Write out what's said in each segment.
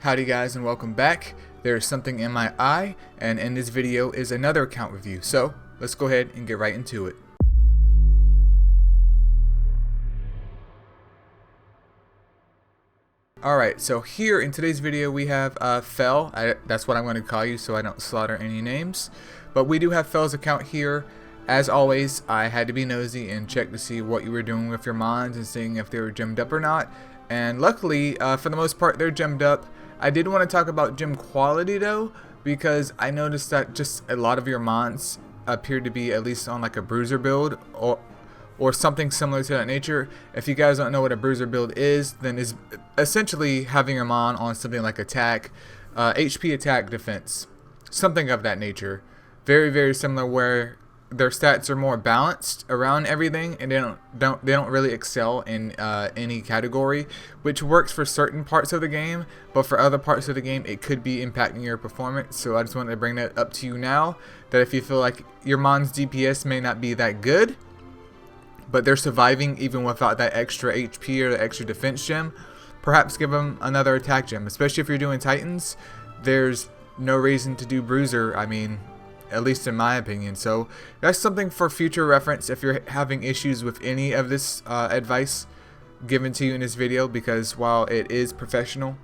Howdy guys and welcome back. There's something in my eye, and in this video is another account review, so let's go ahead and get right into it. Alright, so here in today's video we have Fel. That's what I'm going to call you so I don't slaughter any names. But we do have Fel's account here. As always, I had to be nosy and check to see what you were doing with your mons and seeing if they were gemmed up or not. And luckily, for the most part, they're gemmed up. I did want to talk about gem quality though, because I noticed that just a lot of your mons appear to be at least on like a bruiser build or something similar to that nature. If you guys don't know what a bruiser build is, then it's essentially having your mon on something like attack, HP attack, defense, something of that nature. Very, very similar, where their stats are more balanced around everything, and they don't really excel in any category, which works for certain parts of the game, but for other parts of the game it could be impacting your performance. So I just wanted to bring that up to you now, that if you feel like your mon's DPS may not be that good, but they're surviving even without that extra HP or the extra defense gem, perhaps give them another attack gem. Especially if you're doing Titans, there's no reason to do Bruiser, I mean, at least in my opinion. So that's something for future reference if you're having issues with any of this advice given to you in this video, because while it is professional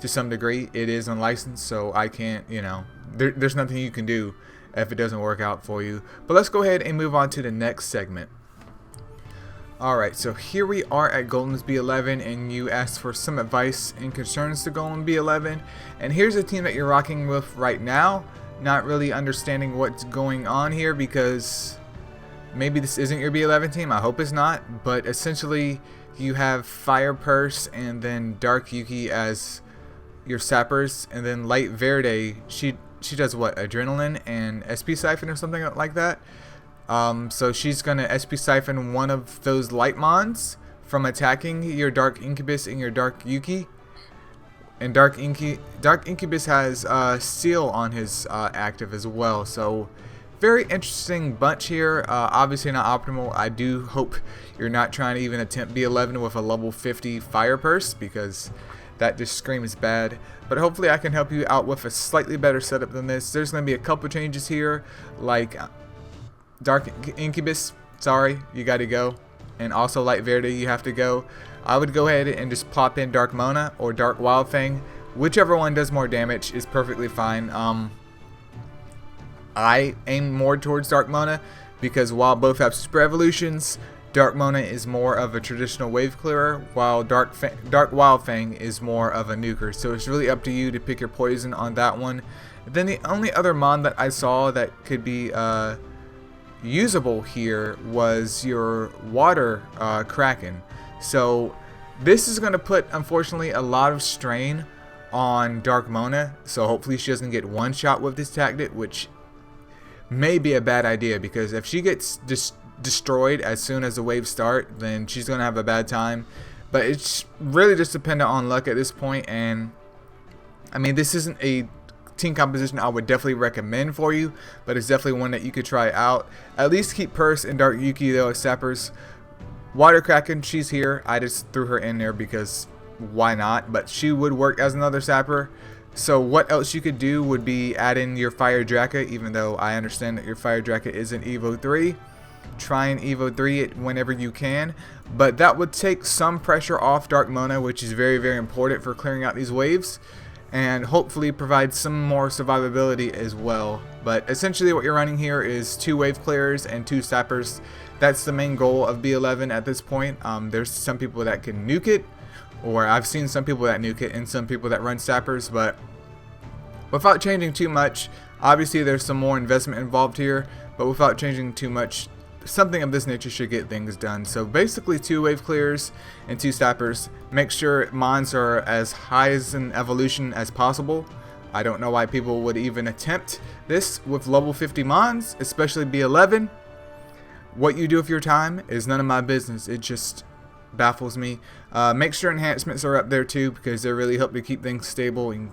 to some degree, it is unlicensed, so I can't, there's nothing you can do if it doesn't work out for you. But let's go ahead and move on to the next segment. Alright, so here we are at Golems B11, and you asked for some advice in concerns to Golems B11, and here's a team that you're rocking with right now. Not really understanding what's going on here, because maybe this isn't your B11 team. I hope it's not, but essentially you have Fire Purse and then Dark Yuki as your sappers, and then Light Verde, she does what, Adrenaline and SP Siphon or something like that. So she's gonna SP Siphon one of those light mons from attacking your Dark Incubus and your Dark Yuki. And Dark Incubus has Seal on his active as well. So very interesting bunch here. Obviously not optimal. I do hope you're not trying to even attempt B11 with a level 50 Fire Purse, because that just screams bad. But hopefully I can help you out with a slightly better setup than this. There's going to be a couple changes here, like Dark Incubus, sorry, you got to go. And also Light Verde, you have to go. I would go ahead and just plop in Dark Mona or Dark Wild Fang. Whichever one does more damage is perfectly fine. I aim more towards Dark Mona, because while both have super evolutions, Dark Mona is more of a traditional wave clearer, while Dark Wild Fang is more of a nuker. So it's really up to you to pick your poison on that one. Then the only other mon that I saw that could be usable here was your Water Kraken. So this is going to put, unfortunately, a lot of strain on Dark Mona. So hopefully she doesn't get one shot with this tactic, which may be a bad idea, because if she gets destroyed as soon as the waves start, then she's going to have a bad time. But it's really just dependent on luck at this point. And I mean, this isn't a team composition I would definitely recommend for you, but it's definitely one that you could try out. At least keep Purse and Dark Yuki though as sappers. Water Kraken, she's here. I just threw her in there because why not? But she would work as another sapper. So what else you could do would be add in your Fire Draka, even though I understand that your Fire Draka isn't Evo 3. Try and Evo 3 it whenever you can. But that would take some pressure off Dark Mona, which is very, very important for clearing out these waves, and hopefully provide some more survivability as well. But essentially what you're running here is 2 wave clearers and 2 sappers. That's the main goal of B11 at this point. There's some people that can nuke it, or I've seen some people that nuke it and some people that run sappers, but without changing too much. Obviously there's some more investment involved here, but without changing too much, something of this nature should get things done. So basically 2 wave clears and 2 sappers. Make sure mons are as high as an evolution as possible. I don't know why people would even attempt this with level 50 mons, especially B11. What you do with your time is none of my business. It just baffles me. Make sure enhancements are up there too, because they really help to keep things stable and,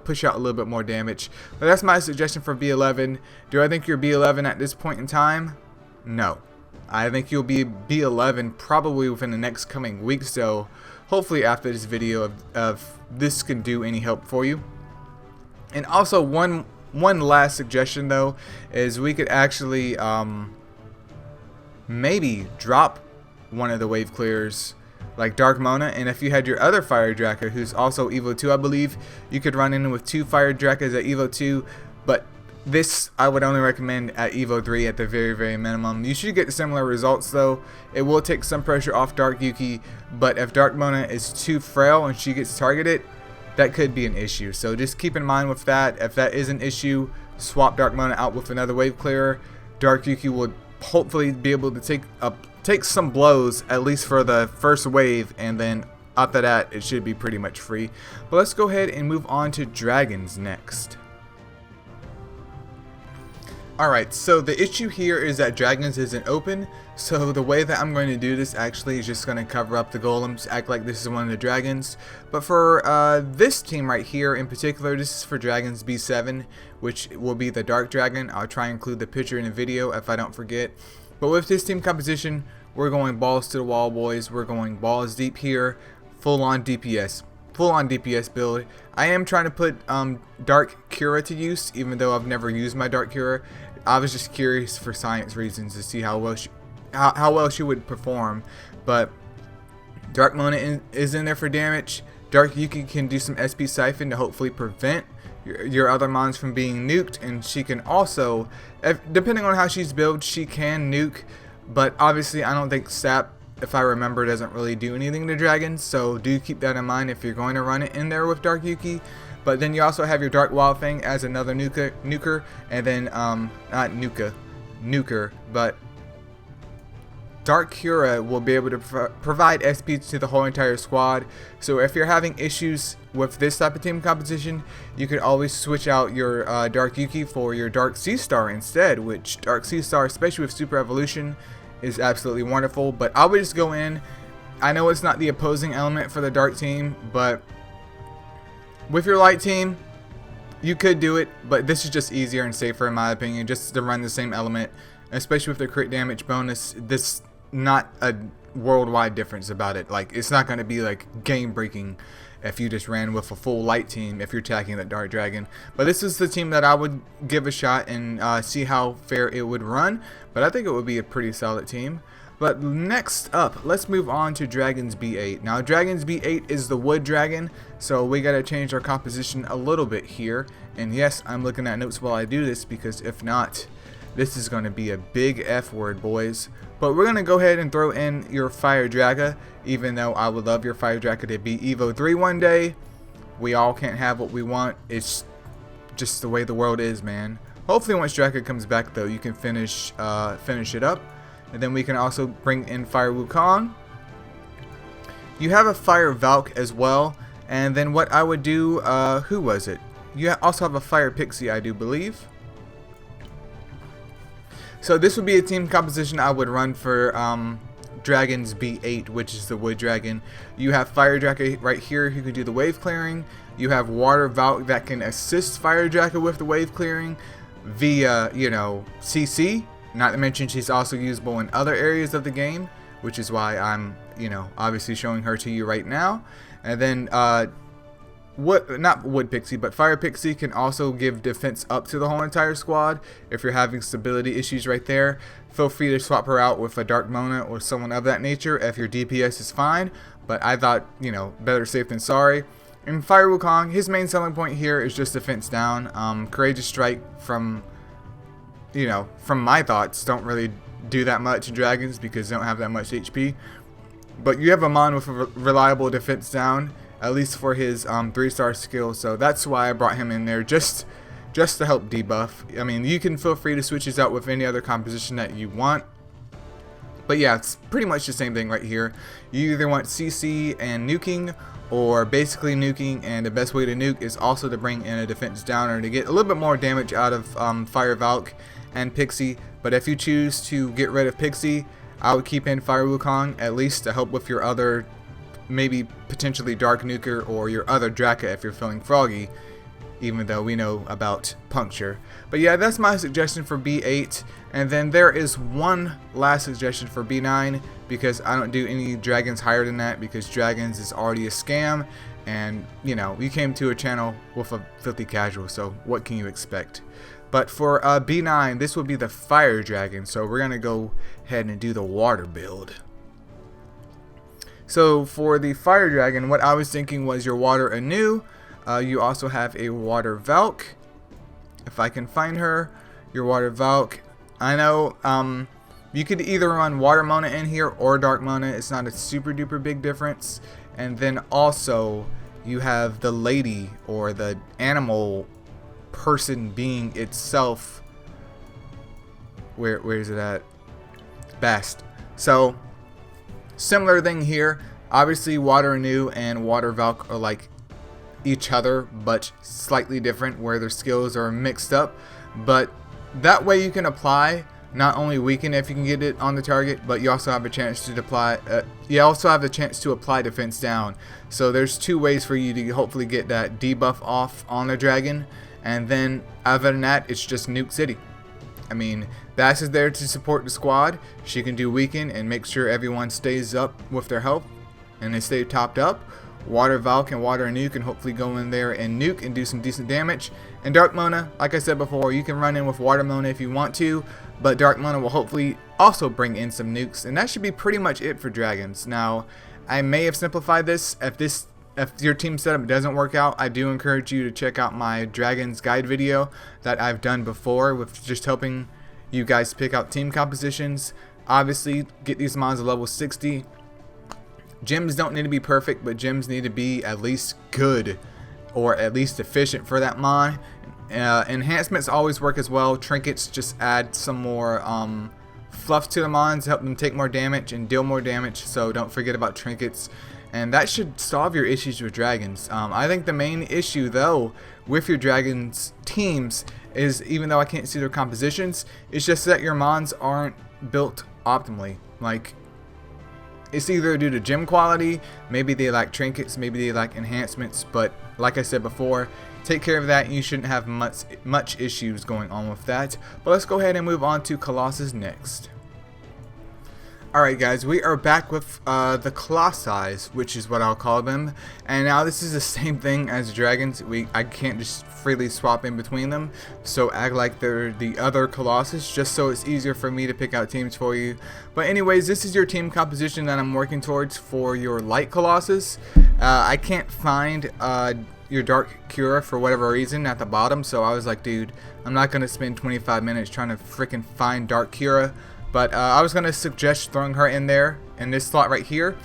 push out a little bit more damage. But that's my suggestion for B11. Do I think you're B11 at this point in time? No. I think you'll be B11 probably within the next coming week, so hopefully after this video of this can do any help for you. And also one last suggestion though is we could actually maybe drop one of the wave clears like Dark Mona, and if you had your other Fire Draka who's also Evo 2, I believe you could run in with 2 Fire Drakas at Evo 2, but this I would only recommend at Evo 3 at the very minimum. You should get similar results though. It will take some pressure off Dark Yuki, but if Dark Mona is too frail and she gets targeted, that could be an issue. So just keep in mind with that. If that is an issue, swap Dark Mona out with another wave clearer. Dark Yuki will hopefully be able to take some blows at least for the first wave, and then after that it should be pretty much free. But let's go ahead and move on to dragons next. Alright, so the issue here is that dragons isn't open, so the way that I'm going to do this actually is just going to cover up the golems, act like this is one of the dragons. But for this team right here in particular, this is for Golems B11, which will be the dark dragon. I'll try and include the picture in the video if I don't forget. But with this team composition, we're going balls to the wall, boys. We're going balls deep here, full on DPS build. I am trying to put Dark Cura to use, even though I've never used my Dark Cura. I was just curious for science reasons to see how well she would perform. But Dark Mona is in there for damage. Dark Yuki can do some SP Siphon to hopefully prevent your other mons from being nuked, and she can also, depending on how she's built, she can nuke. But obviously I don't think Sap, if I remember, doesn't really do anything to dragons, so do keep that in mind if you're going to run it in there with Dark Yuki. But then you also have your Dark Wild Fang as another nuker, and then not nuker, but Dark Cura will be able to provide SP to the whole entire squad. So if you're having issues with this type of team composition, you could always switch out your Dark Yuki for your Dark Sea Star instead, which Dark Sea Star, especially with Super Evolution, is absolutely wonderful. But I would just go in. I know it's not the opposing element for the dark team, but with your light team you could do it, but this is just easier and safer in my opinion, just to run the same element, especially with the crit damage bonus. This not a worldwide difference about it. Like, it's not going to be like game breaking if you just ran with a full light team if you're attacking that dark dragon. But this is the team that I would give a shot and see how fair it would run. But I think it would be a pretty solid team. But next up, let's move on to Golems B8. Now Golems B8 is the wood dragon, so we gotta change our composition a little bit here. And yes, I'm looking at notes while I do this, because if not, this is gonna be a big F word, boys. But we're gonna go ahead and throw in your Fire Draka, even though I would love your Fire Draka to be Evo 3 one day. We all can't have what we want. It's just the way the world is, man. Hopefully once Draka comes back though, you can finish it up. And then we can also bring in Fire Wukong. You have a Fire Valk as well. And then what I would do, who was it? You also have a Fire Pixie, I do believe. So this would be a team composition I would run for Golems B8, which is the wood dragon. You have Fire Draka right here who can do the wave clearing. You have Water Valk that can assist Fire Draka with the wave clearing via, you know, CC. Not to mention she's also usable in other areas of the game, which is why I'm, you know, obviously showing her to you right now. And then not Wood Pixie, but Fire Pixie can also give defense up to the whole entire squad. If you're having stability issues right there, feel free to swap her out with a Dark Mona or someone of that nature if your DPS is fine. But I thought, you know, better safe than sorry. And Fire Wukong, his main selling point here is just defense down. Courageous Strike, from, you know, from my thoughts, don't really do that much in dragons because they don't have that much HP. But you have a mon with a reliable defense down, at least for his 3-star skill, so that's why I brought him in there, just to help debuff. I mean, you can feel free to switch this out with any other composition that you want. But yeah, it's pretty much the same thing right here. You either want CC and nuking, or basically nuking, and the best way to nuke is also to bring in a defense downer to get a little bit more damage out of Fire Valk and Pixie. But if you choose to get rid of Pixie, I would keep in Fire Wukong, at least to help with your other, maybe potentially Dark Nuker or your other Draka if you're feeling froggy. even though we know about puncture. But yeah, that's my suggestion for B8. And then there is one last suggestion for B9, because I don't do any dragons higher than that, because dragons is already a scam. And you know, you came to a channel with a filthy casual, so what can you expect? But for B9, this would be the fire dragon, so we're gonna go ahead and do the water build. So for the fire dragon, what I was thinking was your water Anu. You also have a water Valk. If I can find her, your water Valk. I know you could either run water Mona in here or dark Mona. It's not a super duper big difference. And then also you have the lady, or the animal person being itself. Where is it at? Bast. So similar thing here. Obviously water Anu and water Valk are like each other, but slightly different, where their skills are mixed up. But that way you can apply not only weaken if you can get it on the target, but you also have a chance to apply defense down. So there's two ways for you to hopefully get that debuff off on the dragon. And then other than that, it's just Nuke City. I mean, Bass is there to support the squad. She can do weaken and make sure everyone stays up with their health and they stay topped up. Water Valk and Water Anu can hopefully go in there and nuke and do some decent damage. And Dark Mona, like I said before, you can run in with Water Mona if you want to, but Dark Mona will hopefully also bring in some nukes, and that should be pretty much it for dragons. Now, I may have simplified this. If your team setup doesn't work out, I do encourage you to check out my dragons guide video that I've done before, with just helping you guys pick out team compositions. Obviously, get these mons to level 60. Gems don't need to be perfect, but gems need to be at least good, or at least efficient for that mon. Enhancements always work as well. Trinkets just add some more fluff to the mons, help them take more damage and deal more damage, so don't forget about trinkets. And that should solve your issues with dragons. I think the main issue though with your dragons teams is, even though I can't see their compositions, it's just that your mons aren't built optimally. Like, it's either due to gem quality, maybe they lack trinkets, maybe they lack enhancements, but like I said before, take care of that and you shouldn't have much issues going on with that. But let's go ahead and move on to Colossus next. Alright guys, we are back with the Colossi, which is what I'll call them. And now this is the same thing as dragons. I can't just freely swap in between them, so act like they're the other Colossus, just so it's easier for me to pick out teams for you. But anyways, this is your team composition that I'm working towards for your light Colossus. I can't find your Dark Cura for whatever reason at the bottom, so I was like, dude, I'm not going to spend 25 minutes trying to freaking find Dark Cura. But I was going to suggest throwing her in there in this slot right here.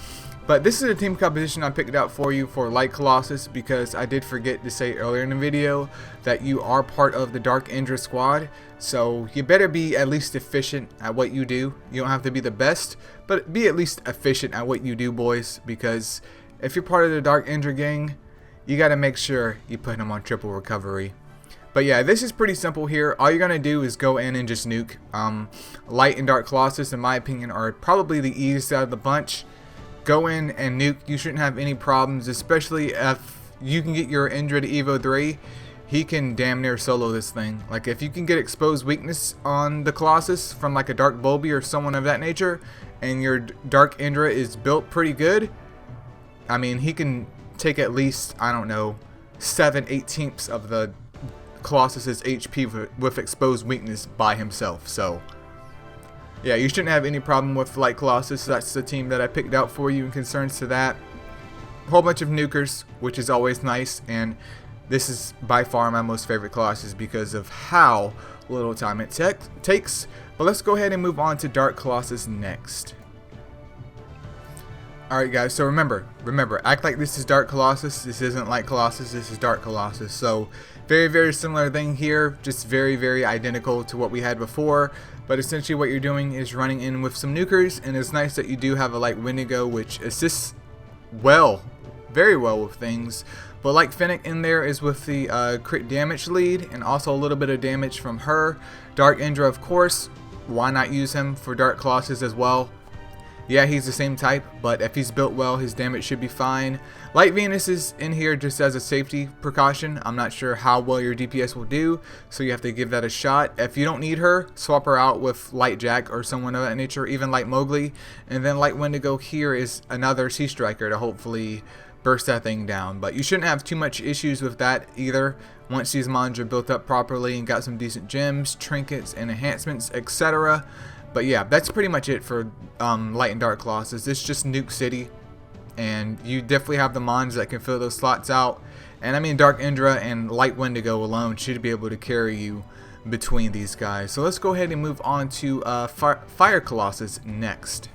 But this is a team composition I picked out for you for Light Colossus, because I did forget to say earlier in the video that you are part of the Dark Indra squad. So you better be at least efficient at what you do. You don't have to be the best, but be at least efficient at what you do, boys. Because if you're part of the Dark Indra gang, you got to make sure you put them on triple recovery. But yeah, this is pretty simple here. All you're going to do is go in and just nuke. Light and Dark Colossus, in my opinion, are probably the easiest out of the bunch. Go in and nuke. You shouldn't have any problems, especially if you can get your Indra to Evo 3. He can damn near solo this thing. Like, if you can get exposed weakness on the Colossus from like a Dark Bulby or someone of that nature, and your Dark Indra is built pretty good, I mean, he can take at least, I don't know, 7/18 of the Colossus's HP with exposed weakness by himself. So yeah, you shouldn't have any problem with Light Colossus. That's the team that I picked out for you in concerns to that. A whole bunch of nukers, which is always nice, and this is by far my most favorite Colossus because of how little time it takes. But let's go ahead and move on to Dark Colossus next. Alright guys, so remember, act like this is Dark Colossus. This isn't Light Colossus, this is Dark Colossus. So very similar thing here, just very identical to what we had before. But essentially what you're doing is running in with some nukers, and it's nice that you do have a Light Wendigo, which assists very well with things. But like Fennec in there is with the crit damage lead, and also a little bit of damage from her. Dark Indra, of course, why not use him for Dark Colossus as well? Yeah, he's the same type, but if he's built well, his damage should be fine. Light Venus is in here just as a safety precaution. I'm not sure how well your DPS will do, so you have to give that a shot. If you don't need her, swap her out with Light Jack or someone of that nature, even Light Mowgli. And then Light Wendigo here is another Sea Striker to hopefully burst that thing down. But you shouldn't have too much issues with that either. Once these mons are built up properly and got some decent gems, trinkets, and enhancements, etc. But yeah, that's pretty much it for Light and Dark Colossus. This is just Nuke City, and you definitely have the mons that can fill those slots out. And I mean, Dark Indra and Light Wendigo alone should be able to carry you between these guys. So let's go ahead and move on to Fire Colossus next.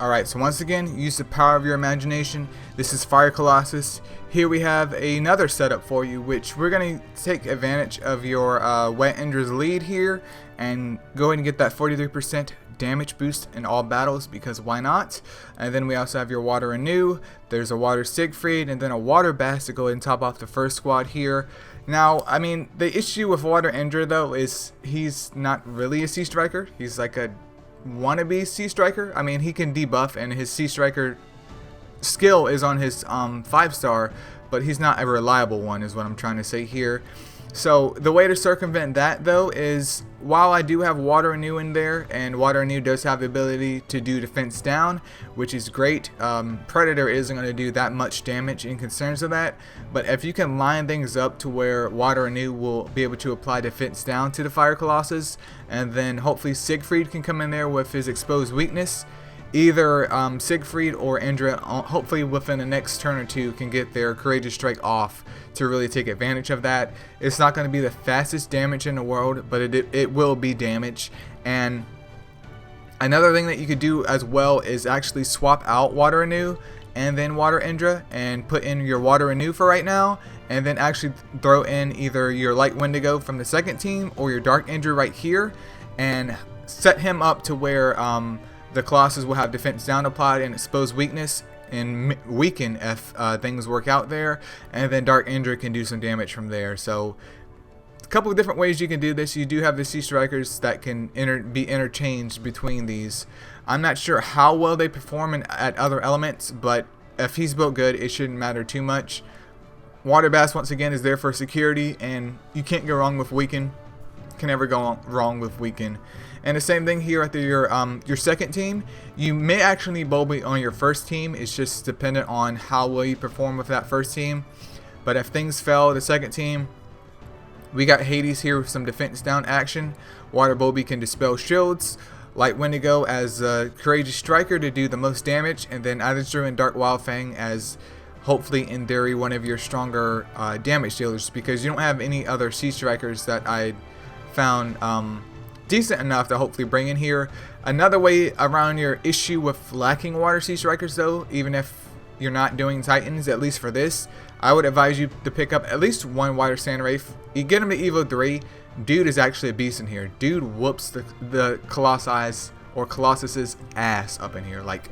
Alright, so once again, use the power of your imagination. This is Fire Colossus. Here we have another setup for you, which we're going to take advantage of your Wet Endra's lead here and go ahead and get that 43% damage boost in all battles, because why not? And then we also have your Water Renew, there's a Water Siegfried, and then a Water Bass to go ahead and top off the first squad here. Now, I mean, the issue with Water Indra though is he's not really a Sea Striker. He's like a wannabe Sea Striker. I mean, he can debuff, and his Sea Striker skill is on his 5-star, but he's not a reliable one, is what I'm trying to say here. So the way to circumvent that though is, while I do have Water Renew in there, and Water Renew does have the ability to do defense down, which is great, Predator isn't going to do that much damage in concerns of that. But if you can line things up to where Water Renew will be able to apply defense down to the Fire Colossus, and then hopefully Siegfried can come in there with his exposed weakness, either Siegfried or Indra, hopefully within the next turn or two, can get their Courageous Strike off to really take advantage of that. It's not going to be the fastest damage in the world, but it will be damage. And another thing that you could do as well is actually swap out Water Renew and then Water Indra, and put in your Water Renew for right now, and then actually throw in either your Light Wendigo from the second team or your Dark Indra right here, and set him up to where the Colossus will have defense down applied and exposed weakness and weaken if things work out there, and then Dark Indra can do some damage from there. So a couple of different ways you can do this. You do have the Sea Strikers that can be interchanged between these. I'm not sure how well they perform at other elements, but if he's built good, it shouldn't matter too much. Water Bass once again is there for security, and you can't go wrong with weaken. Can never go wrong with weaken. And the same thing here at your second team. You may actually need Bulby on your first team. It's just dependent on how well you perform with that first team. But if things fail the second team, we got Hades here with some defense down action. Water Bulby can dispel shields. Light Wendigo as a Courageous Striker to do the most damage, and then Adazru and Dark Wildfang as, hopefully in theory, one of your stronger damage dealers, because you don't have any other Sea Strikers that I found decent enough to hopefully bring in here. Another way around your issue with lacking Water Sea Strikers though, even if you're not doing Titans, at least for this, I would advise you to pick up at least one Water Sand Wraith. You get him to Evo 3, dude is actually a beast in here. Dude whoops the Colossus's ass up in here, like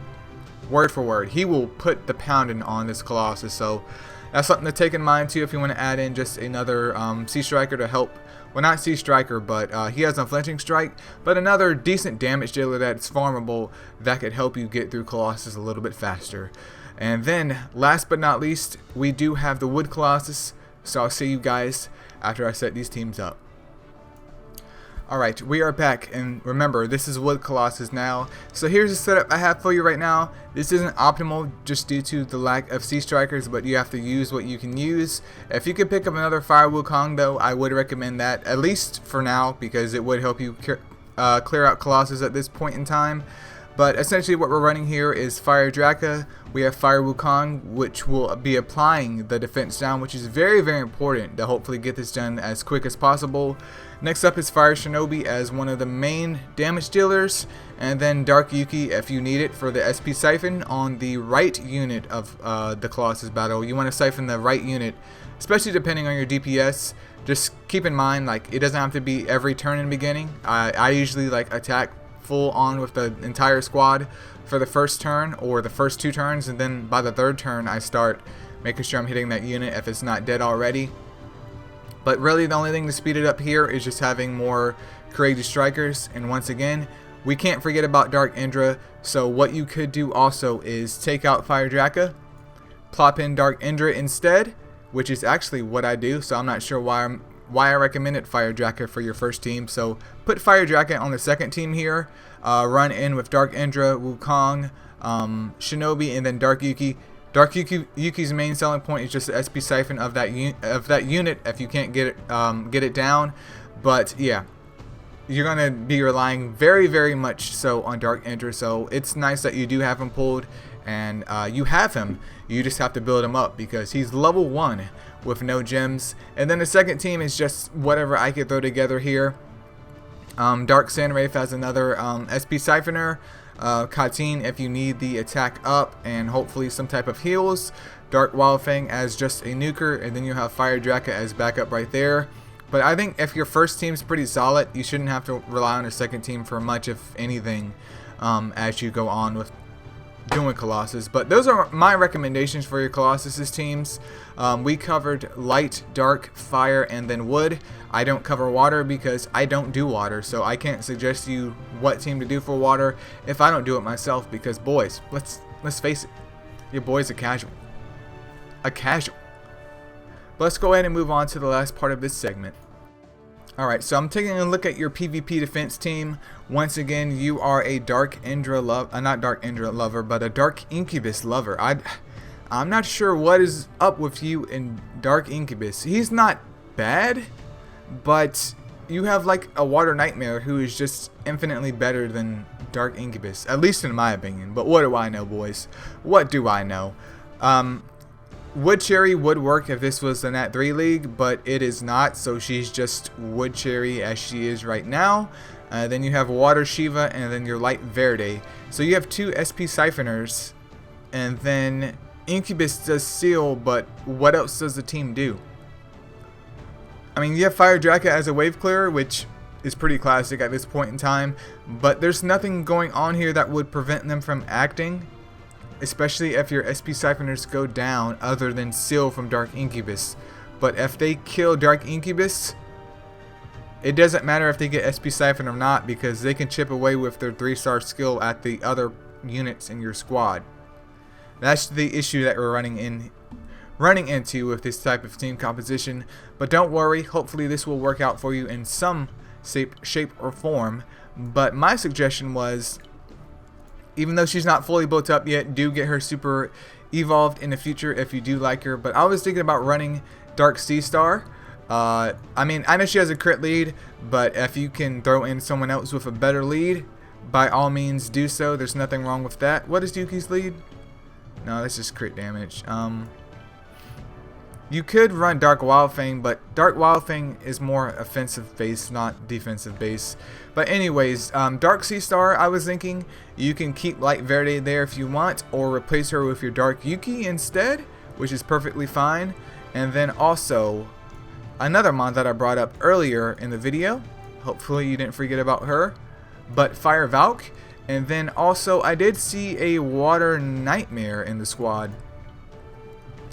word for word. He will put the pounding on this Colossus, so that's something to take in mind too if you want to add in just another Sea Striker to help. Well, not Sea Striker, but he has Unflinching Strike, but another decent damage dealer that's farmable that could help you get through Colossus a little bit faster. And then, last but not least, we do have the Wood Colossus, so I'll see you guys after I set these teams up. Alright, we are back, and remember, this is Wood Colossus now. So here's the setup I have for you right now. This isn't optimal just due to the lack of Sea Strikers, but you have to use what you can use. If you could pick up another Fire Wukong though, I would recommend that, at least for now, because it would help you clear out Colossus at this point in time. But essentially what we're running here is Fire Draka, we have Fire Wukong, which will be applying the defense down, which is very, very important to hopefully get this done as quick as possible. Next up is Fire Shinobi as one of the main damage dealers, and then Dark Yuki if you need it for the SP Siphon on the right unit of the Colossus battle. You want to siphon the right unit, especially depending on your DPS. Just keep in mind, like, it doesn't have to be every turn in the beginning. I usually like attack full on with the entire squad for the first turn or the first 2 turns, and then by the 3rd turn I start making sure I'm hitting that unit if it's not dead already. But really the only thing to speed it up here is just having more Courageous Strikers, and once again we can't forget about Dark Indra. So what you could do also is take out Fire Draka, plop in Dark Indra instead, which is actually what I do. So I'm not sure why I recommended Fire Draka for your first team. So put Fire Draka on the second team here. Run in with Dark Indra, Wukong, Shinobi, and then Dark Yuki. Dark Yuki's main selling point is just the SP siphon of that unit if you can't get it down. But yeah, you're gonna be relying very much so on Dark Indra. So it's nice that you do have him pulled, and you have him. You just have to build him up because he's level 1 with no gems. And then the second team is just whatever I could throw together here. Dark Sandwraith has another SP Siphoner. Katyn if you need the attack up and hopefully some type of heals. Dark Wildfang as just a nuker, and then you have Fire Draka as backup right there. But I think if your first team's pretty solid, you shouldn't have to rely on your second team for much, if anything, as you go on with doing Colossus. But those are my recommendations for your Colossus teams. We covered light, dark, fire, and then wood. I don't cover water because I don't do water, so I can't suggest you what team to do for water if I don't do it myself, because boys, let's face it, your boy's a casual. But let's go ahead and move on to the last part of this segment. Alright, so I'm taking a look at your PvP defense team. Once again, you are a Dark Indra not Dark Indra lover, but a Dark Incubus lover. I'm not sure what is up with you in Dark Incubus. He's not bad, but you have like a Water Nightmare who is just infinitely better than Dark Incubus, at least in my opinion. But what do I know, boys? What do I know? Wood Cherry would work if this was the Nat 3 League, but it is not, so she's just Wood Cherry as she is right now. Then you have Water Shiva, and then your Light Verde. So you have 2 SP Siphoners, and then Incubus does Seal, but what else does the team do? I mean, you have Fire Draka as a wave clearer, which is pretty classic at this point in time, but there's nothing going on here that would prevent them from acting, especially if your SP Siphoners go down, other than Seal from Dark Incubus. But if they kill Dark Incubus, it doesn't matter if they get SP Siphon or not, because they can chip away with their 3-star skill at the other units in your squad. That's the issue that we're running into with this type of team composition. But don't worry, hopefully this will work out for you in some shape or form. But my suggestion was, even though she's not fully built up yet, do get her super evolved in the future if you do like her. But I was thinking about running Dark Sea Star. I mean, I know she has a crit lead, but if you can throw in someone else with a better lead, by all means do so. There's nothing wrong with that. What is Yuki's lead? No, that's just crit damage. You could run Dark Wildfang, but Dark Wildfang is more offensive base, not defensive base. But anyways, Dark Sea Star, I was thinking you can keep Light Verde there if you want, or replace her with your Dark Yuki instead, which is perfectly fine. And then also, another mon that I brought up earlier in the video, hopefully you didn't forget about her, but Fire Valk. And then also, I did see a Water Nightmare in the squad.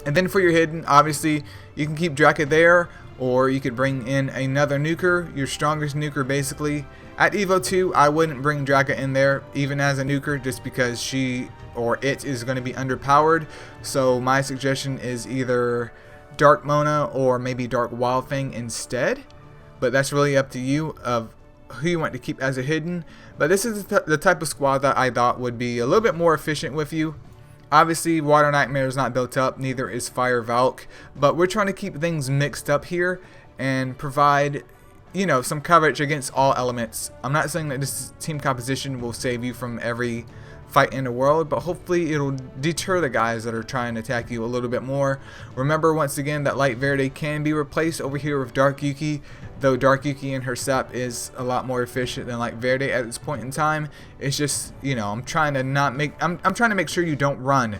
And then for your hidden, obviously, you can keep Draka there, or you could bring in another nuker, your strongest nuker basically. At Evo 2, I wouldn't bring Draka in there, even as a nuker, just because she or it is going to be underpowered. So my suggestion is either Dark Mona or maybe Dark Wildfang instead. But that's really up to you of who you want to keep as a hidden. But this is the type of squad that I thought would be a little bit more efficient with you. Obviously, Water Nightmare is not built up, neither is Fire Valk, but we're trying to keep things mixed up here and provide, you know, some coverage against all elements. I'm not saying that this team composition will save you from every fight in the world, but hopefully it'll deter the guys that are trying to attack you a little bit more. Remember, once again, that Light Verde can be replaced over here with Dark Yuki, though Dark Yuki and her sap is a lot more efficient than Light Verde at this point in time. It's just, you know, I'm trying to make sure you don't run,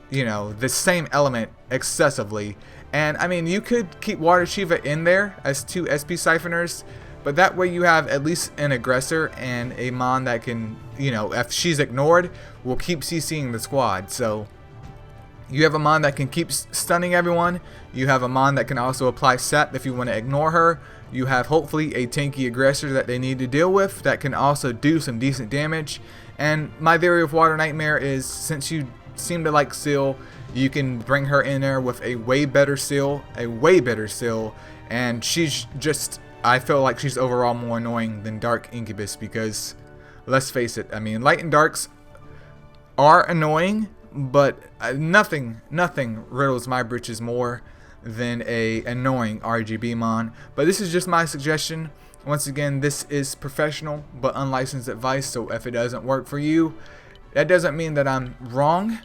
you know, the same element excessively. And I mean, you could keep Water Shiva in there as 2 SP Siphoners, but that way you have at least an aggressor and a mon that can, you know, if she's ignored, will keep CCing the squad. So You have a mon that can keep stunning everyone. You have a mon that can also apply sap if you want to ignore her. You have hopefully a tanky aggressor that they need to deal with that can also do some decent damage. And my theory of Water Nightmare is, since you seem to like Seal, you can bring her in there with a way better Seal, and she's just, I feel like she's overall more annoying than Dark Incubus, because let's face it, I mean, Light and Darks are annoying, but nothing riddles my britches more than a annoying RGB mon. But this is just my suggestion. Once again, this is professional but unlicensed advice, so if it doesn't work for you, that doesn't mean that I'm wrong,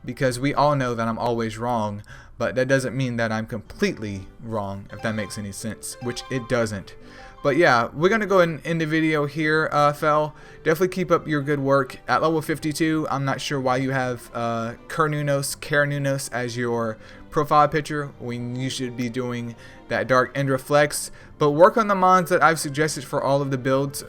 because we all know that I'm always wrong, but that doesn't mean that I'm completely wrong, if that makes any sense, which it doesn't. But yeah, we're going to go ahead and end the video here, Fel. Definitely keep up your good work. At level 52, I'm not sure why you have Kernunos as your profile picture when you should be doing that Dark End Reflex. But work on the mons that I've suggested for all of the builds,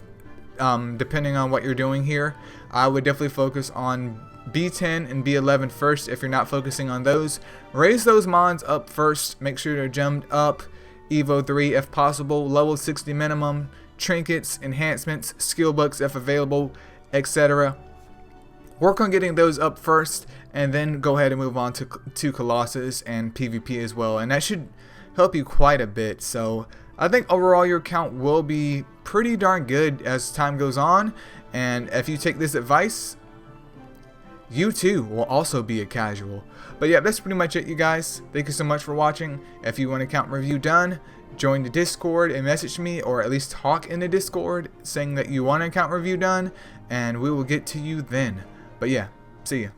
depending on what you're doing here. I would definitely focus on B10 and B11 first if you're not focusing on those. Raise those mons up first. Make sure they're gemmed up. Evo 3 if possible, level 60 minimum, trinkets, enhancements, skill books if available, etc. Work on getting those up first, and then go ahead and move on to Colossus and PvP as well, and that should help you quite a bit. So I think overall your account will be pretty darn good as time goes on, and if you take this advice, you too will also be a casual. But yeah, that's pretty much it, you guys. Thank you so much for watching. If you want account review done, join the Discord and message me, or at least talk in the Discord saying that you want an account review done, and we will get to you then. But yeah, see ya.